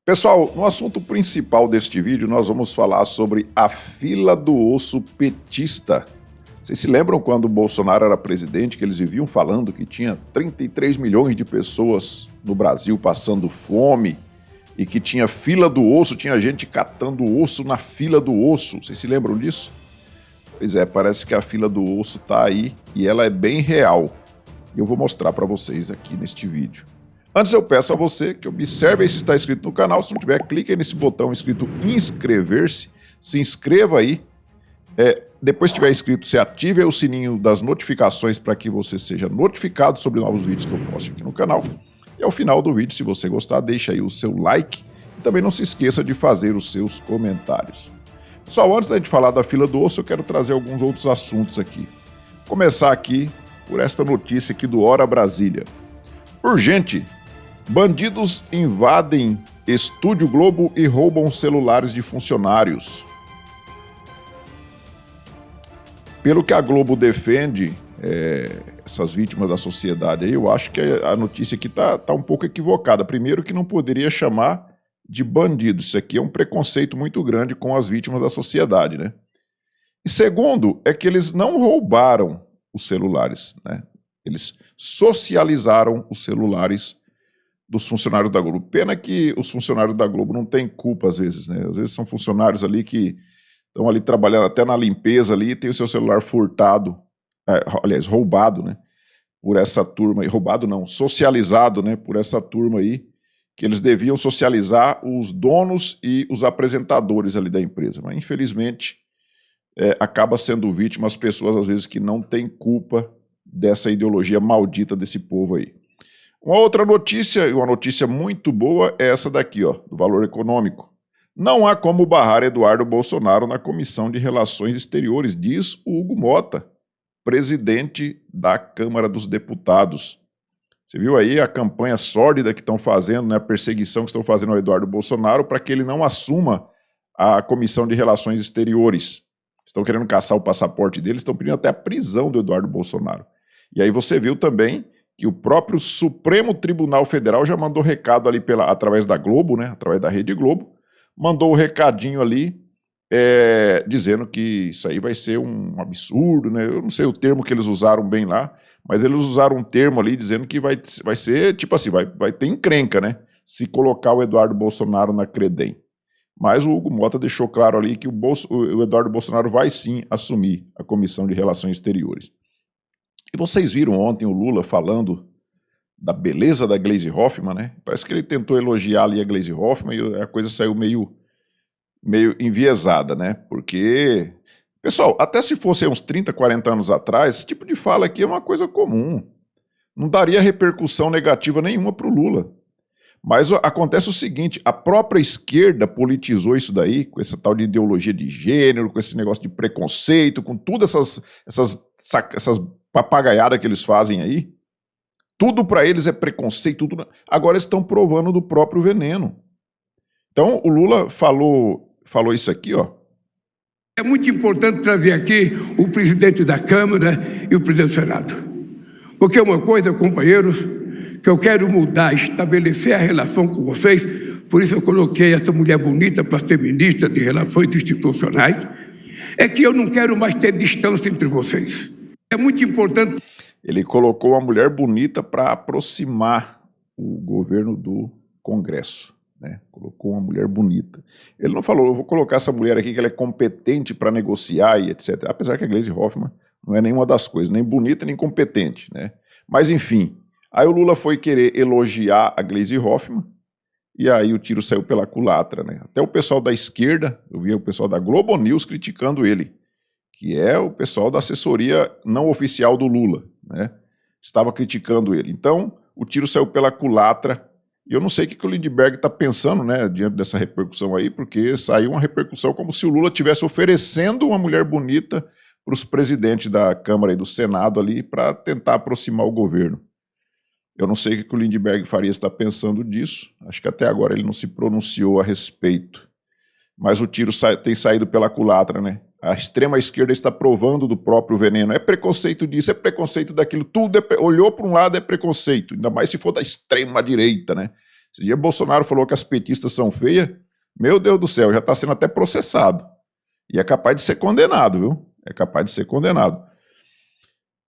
Pessoal, no assunto principal deste vídeo, nós vamos falar sobre a fila do osso petista. Vocês se lembram quando o Bolsonaro era presidente, que eles viviam falando que tinha 33 milhões de pessoas no Brasil passando fome e que tinha fila do osso, tinha gente catando osso na fila do osso. Vocês se lembram disso? Pois é, parece que a fila do osso tá aí e ela é bem real. Eu vou mostrar para vocês aqui neste vídeo. Antes eu peço a você que observe aí se está inscrito no canal. Se não tiver, clique aí nesse botão escrito inscrever-se. Se inscreva aí. Depois que estiver inscrito, você ative aí o sininho das notificações para que você seja notificado sobre novos vídeos que eu posto aqui no canal. E ao final do vídeo, se você gostar, deixa aí o seu like. E também não se esqueça de fazer os seus comentários. Pessoal, antes da gente falar da fila do osso, eu quero trazer alguns outros assuntos aqui. Vou começar aqui por esta notícia aqui do Hora Brasília. Urgente! Bandidos invadem Estúdio Globo e roubam celulares de funcionários. Pelo que a Globo defende, essas vítimas da sociedade aí, eu acho que a notícia aqui tá um pouco equivocada. Primeiro que não poderia chamar de bandido. Isso aqui é um preconceito muito grande com as vítimas da sociedade, né? E segundo, é que eles não roubaram os celulares, né? Eles socializaram os celulares dos funcionários da Globo. Pena que os funcionários da Globo não têm culpa às vezes, né? Às vezes são funcionários ali que estão ali trabalhando até na limpeza ali e tem o seu celular furtado, aliás, roubado, né? Por essa turma, roubado não, socializado, né? Por essa turma aí, que eles deviam socializar os donos e os apresentadores ali da empresa. Mas infelizmente acaba sendo vítima as pessoas às vezes que não têm culpa dessa ideologia maldita desse povo aí. Uma outra notícia, e uma notícia muito boa, é essa daqui, ó, do Valor Econômico. Não há como barrar Eduardo Bolsonaro na Comissão de Relações Exteriores, diz o Hugo Mota, presidente da Câmara dos Deputados. Você viu aí a campanha sórdida que estão fazendo, né, a perseguição que estão fazendo ao Eduardo Bolsonaro para que ele não assuma a Comissão de Relações Exteriores. Estão querendo caçar o passaporte dele, estão pedindo até a prisão do Eduardo Bolsonaro. E aí você viu também que o próprio Supremo Tribunal Federal já mandou recado ali através da Globo, né, através da Rede Globo, mandou o recadinho ali dizendo que isso aí vai ser um absurdo, né? Eu não sei o termo que eles usaram bem lá, mas eles usaram um termo ali dizendo que vai ser, tipo assim, vai ter encrenca, né? Se colocar o Eduardo Bolsonaro na Credem. Mas o Hugo Mota deixou claro ali que o Eduardo Bolsonaro vai sim assumir a Comissão de Relações Exteriores. E vocês viram ontem o Lula falando da beleza da Gleisi Hoffmann, né? Parece que ele tentou elogiar ali a Gleisi Hoffmann e a coisa saiu meio enviesada, né? Porque, pessoal, até se fosse uns 30, 40 anos atrás, esse tipo de fala aqui é uma coisa comum. Não daria repercussão negativa nenhuma para o Lula. Mas acontece o seguinte, a própria esquerda politizou isso daí, com essa tal de ideologia de gênero, com esse negócio de preconceito, com todas essas papagaiadas que eles fazem aí. Tudo para eles é preconceito, tudo. Agora eles estão provando do próprio veneno. Então o Lula falou isso aqui, ó. É muito importante trazer aqui o presidente da Câmara e o presidente do Senado. Porque é uma coisa, companheiros, que eu quero mudar, estabelecer a relação com vocês, por isso eu coloquei essa mulher bonita para ser ministra de Relações Institucionais, é que eu não quero mais ter distância entre vocês. É muito importante. Ele colocou uma mulher bonita para aproximar o governo do Congresso, né? Colocou uma mulher bonita. Ele não falou, eu vou colocar essa mulher aqui que ela é competente para negociar e etc. Apesar que a Gleisi Hoffmann não é nenhuma das coisas, nem bonita nem competente, né? Mas enfim, aí o Lula foi querer elogiar a Gleisi Hoffmann e aí o tiro saiu pela culatra, né? Até o pessoal da esquerda, eu vi o pessoal da Globo News criticando ele, que é o pessoal da assessoria não oficial do Lula, né? Estava criticando ele. Então, o tiro saiu pela culatra. E eu não sei o que o Lindbergh está pensando, né, diante dessa repercussão aí, porque saiu uma repercussão como se o Lula estivesse oferecendo uma mulher bonita para os presidentes da Câmara e do Senado ali para tentar aproximar o governo. Eu não sei o que o Lindbergh Farias está pensando disso. Acho que até agora ele não se pronunciou a respeito. Mas o tiro tem saído pela culatra, né? A extrema-esquerda está provando do próprio veneno. É preconceito disso, é preconceito daquilo, tudo olhou para um lado é preconceito, ainda mais se for da extrema-direita, né? Esse dia Bolsonaro falou que as petistas são feias. Meu Deus do céu, já está sendo até processado. E é capaz de ser condenado, viu? É capaz de ser condenado.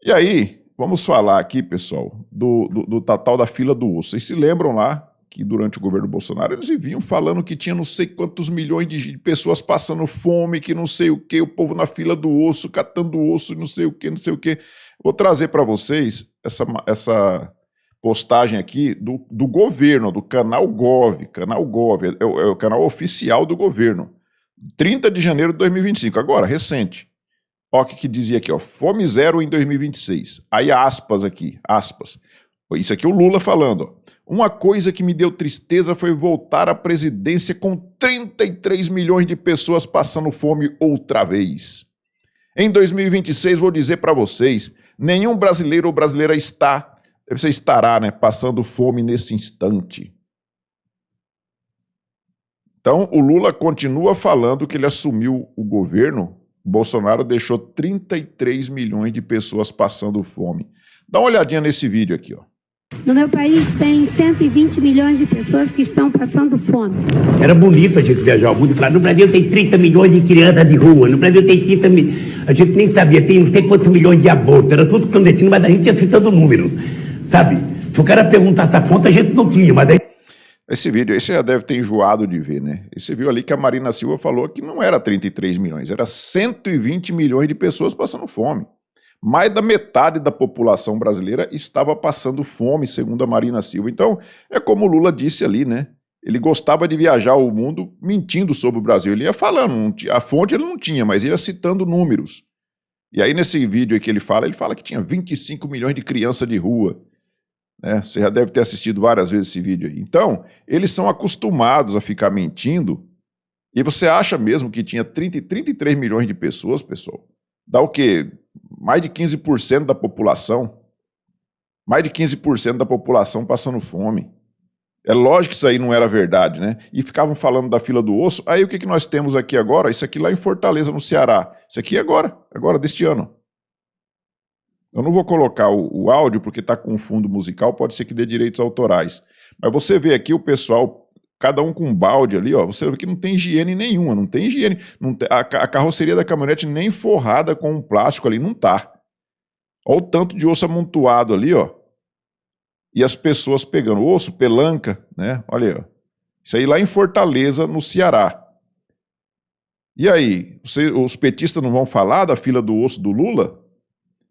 E aí, vamos falar aqui, pessoal, do tal da fila do osso. Vocês se lembram lá que durante o governo Bolsonaro eles vinham falando que tinha não sei quantos milhões de pessoas passando fome, que não sei o que, o povo na fila do osso, catando osso, não sei o que, não sei o que. Vou trazer para vocês essa postagem aqui do governo, do canal Gov, é o canal oficial do governo, 30 de janeiro de 2025, agora, recente. Olha o que dizia aqui, ó, fome zero em 2026. Aí aspas aqui, aspas. Isso aqui é o Lula falando, ó. Uma coisa que me deu tristeza foi voltar à presidência com 33 milhões de pessoas passando fome outra vez. Em 2026, vou dizer para vocês, nenhum brasileiro ou brasileira estará, né, passando fome nesse instante. Então, o Lula continua falando que ele assumiu o governo, Bolsonaro deixou 33 milhões de pessoas passando fome. Dá uma olhadinha nesse vídeo aqui, ó. No meu país tem 120 milhões de pessoas que estão passando fome. Era bonito a gente viajar ao mundo e falar, no Brasil tem 30 milhões de crianças de rua, no Brasil tem 30 milhões, a gente nem sabia, tem quantos milhões de abortos, era tudo clandestino, mas a gente ia citando números, sabe? Se o cara perguntasse a fonte, a gente não tinha, mas aí... Esse vídeo aí você já deve ter enjoado de ver, né? Você viu ali que a Marina Silva falou que não era 33 milhões, era 120 milhões de pessoas passando fome. Mais da metade da população brasileira estava passando fome, segundo a Marina Silva. Então, é como o Lula disse ali, né? Ele gostava de viajar o mundo mentindo sobre o Brasil. Ele ia falando, a fonte ele não tinha, mas ia citando números. E aí nesse vídeo aí que ele fala que tinha 25 milhões de crianças de rua. Né? Você já deve ter assistido várias vezes esse vídeo aí. Então, eles são acostumados a ficar mentindo. E você acha mesmo que tinha 33 milhões de pessoas, pessoal? Dá o quê? Mais de 15% da população. Mais de 15% da população passando fome. É lógico que isso aí não era verdade, né? E ficavam falando da fila do osso. Aí o que nós temos aqui agora? Isso aqui lá em Fortaleza, no Ceará. Isso aqui agora deste ano. Eu não vou colocar o áudio porque está com um fundo musical, pode ser que dê direitos autorais. Mas você vê aqui o pessoal, cada um com um balde ali, ó, você vê que não tem higiene nenhuma, não tem higiene. Não tem, a carroceria da caminhonete nem forrada com um plástico ali, não tá. Olha o tanto de osso amontoado ali, ó. E as pessoas pegando osso, pelanca, né? Olha aí, ó. Isso aí lá em Fortaleza, no Ceará. E aí, os petistas não vão falar da fila do osso do Lula?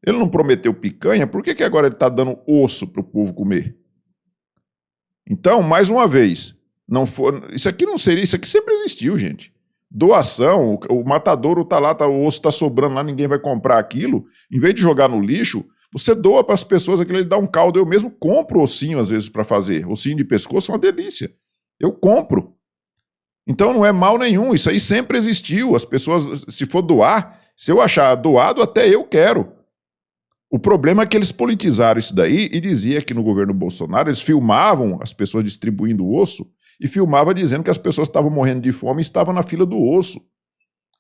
Ele não prometeu picanha, por que agora ele está dando osso para o povo comer? Então, mais uma vez, isso aqui não seria, isso aqui sempre existiu, gente. Doação, o matadouro está lá, o osso está sobrando lá, ninguém vai comprar aquilo. Em vez de jogar no lixo, você doa para as pessoas, aquilo ele dá um caldo. Eu mesmo compro ossinho às vezes para fazer. Ossinho de pescoço é uma delícia. Eu compro. Então não é mal nenhum, isso aí sempre existiu. As pessoas, se for doar, se eu achar doado, até eu quero. O problema é que eles politizaram isso daí e dizia que no governo Bolsonaro eles filmavam as pessoas distribuindo osso e filmava dizendo que as pessoas estavam morrendo de fome e estavam na fila do osso.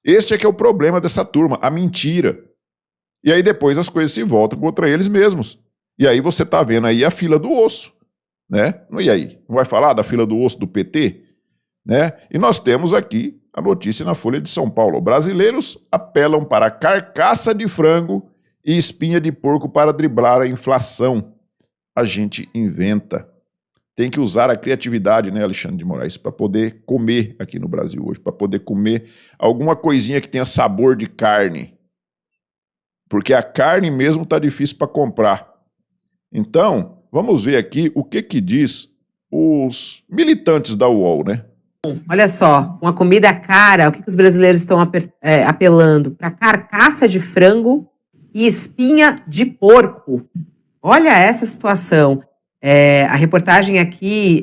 Este é que é o problema dessa turma, a mentira. E aí depois as coisas se voltam contra eles mesmos. E aí você está vendo aí a fila do osso, né? E aí, não vai falar da fila do osso do PT? Né? E nós temos aqui a notícia na Folha de São Paulo. Brasileiros apelam para carcaça de frango e espinha de porco para driblar a inflação. A gente inventa. Tem que usar a criatividade, né, Alexandre de Moraes, para poder comer aqui no Brasil hoje, para poder comer alguma coisinha que tenha sabor de carne. Porque a carne mesmo está difícil para comprar. Então, vamos ver aqui o que diz os militantes da UOL, né? Olha só, uma comida cara, o que os brasileiros estão apelando? Para carcaça de frango e espinha de porco. Olha essa situação. A reportagem aqui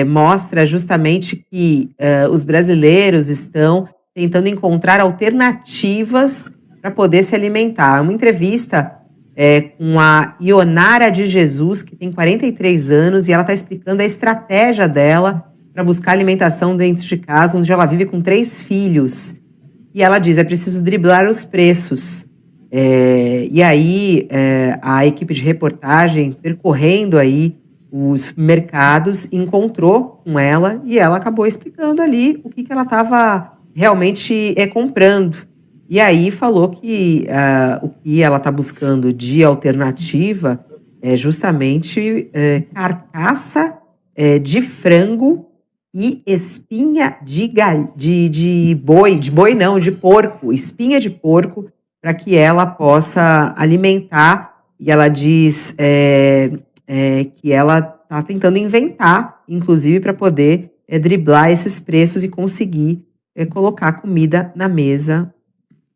mostra justamente que os brasileiros estão tentando encontrar alternativas para poder se alimentar. Uma entrevista com a Ionara de Jesus, que tem 43 anos, e ela está explicando a estratégia dela para buscar alimentação dentro de casa, onde ela vive com 3 filhos. E ela diz, é preciso driblar os preços. E aí, a equipe de reportagem, percorrendo aí os mercados encontrou com ela e ela acabou explicando ali o que ela estava realmente comprando. E aí falou que o que ela está buscando de alternativa é justamente carcaça de frango e espinha de porco, espinha de porco, para que ela possa alimentar. E ela diz que ela está tentando inventar, inclusive, para poder driblar esses preços e conseguir colocar comida na mesa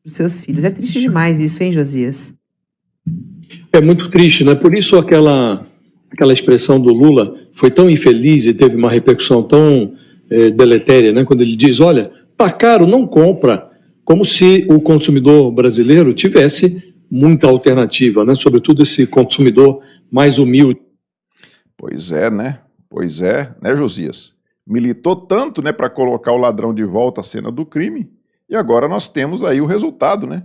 dos seus filhos. É triste demais isso, hein, Josias? É muito triste, né? Por isso aquela expressão do Lula foi tão infeliz e teve uma repercussão tão deletéria, né? Quando ele diz, olha, tá caro, não compra, como se o consumidor brasileiro tivesse muita alternativa, né? Sobretudo esse consumidor mais humilde. Pois é, né, Josias? Militou tanto, né, para colocar o ladrão de volta à cena do crime, e agora nós temos aí o resultado, né?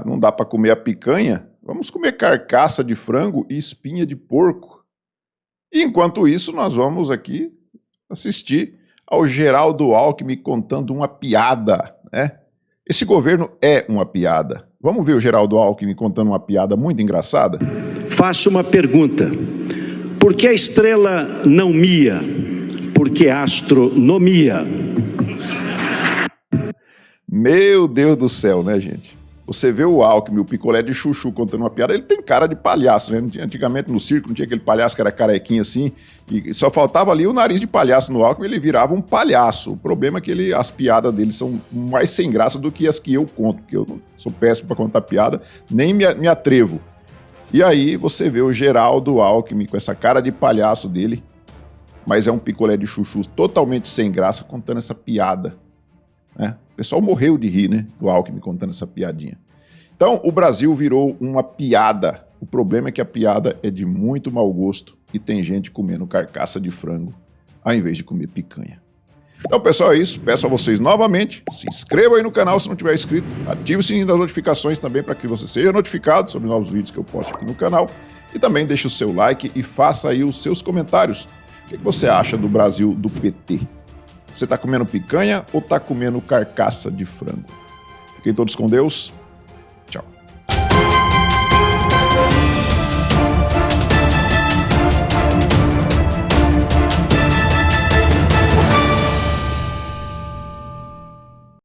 Não dá para comer a picanha, vamos comer carcaça de frango e espinha de porco. E enquanto isso, nós vamos aqui assistir ao Geraldo Alckmin contando uma piada, né? Esse governo é uma piada. Vamos ver o Geraldo Alckmin contando uma piada muito engraçada? Faço uma pergunta. Por que a estrela não mia? Porque astronomia. Meu Deus do céu, né, gente? Você vê o Alckmin, o picolé de chuchu contando uma piada, ele tem cara de palhaço, né? Antigamente no circo não tinha aquele palhaço que era carequinho assim, e só faltava ali o nariz de palhaço no Alckmin, ele virava um palhaço. O problema é que as piadas dele são mais sem graça do que as que eu conto, porque eu sou péssimo para contar piada, nem me atrevo. E aí você vê o Geraldo Alckmin com essa cara de palhaço dele, mas é um picolé de chuchu totalmente sem graça contando essa piada, né? O pessoal morreu de rir, né, do Alckmin contando essa piadinha. Então, o Brasil virou uma piada. O problema é que a piada é de muito mau gosto e tem gente comendo carcaça de frango ao invés de comer picanha. Então, pessoal, é isso. Peço a vocês novamente, se inscrevam aí no canal se não tiver inscrito, ative o sininho das notificações também para que você seja notificado sobre novos vídeos que eu posto aqui no canal e também deixe o seu like e faça aí os seus comentários. O que você acha do Brasil do PT? Você está comendo picanha ou está comendo carcaça de frango? Fiquem todos com Deus.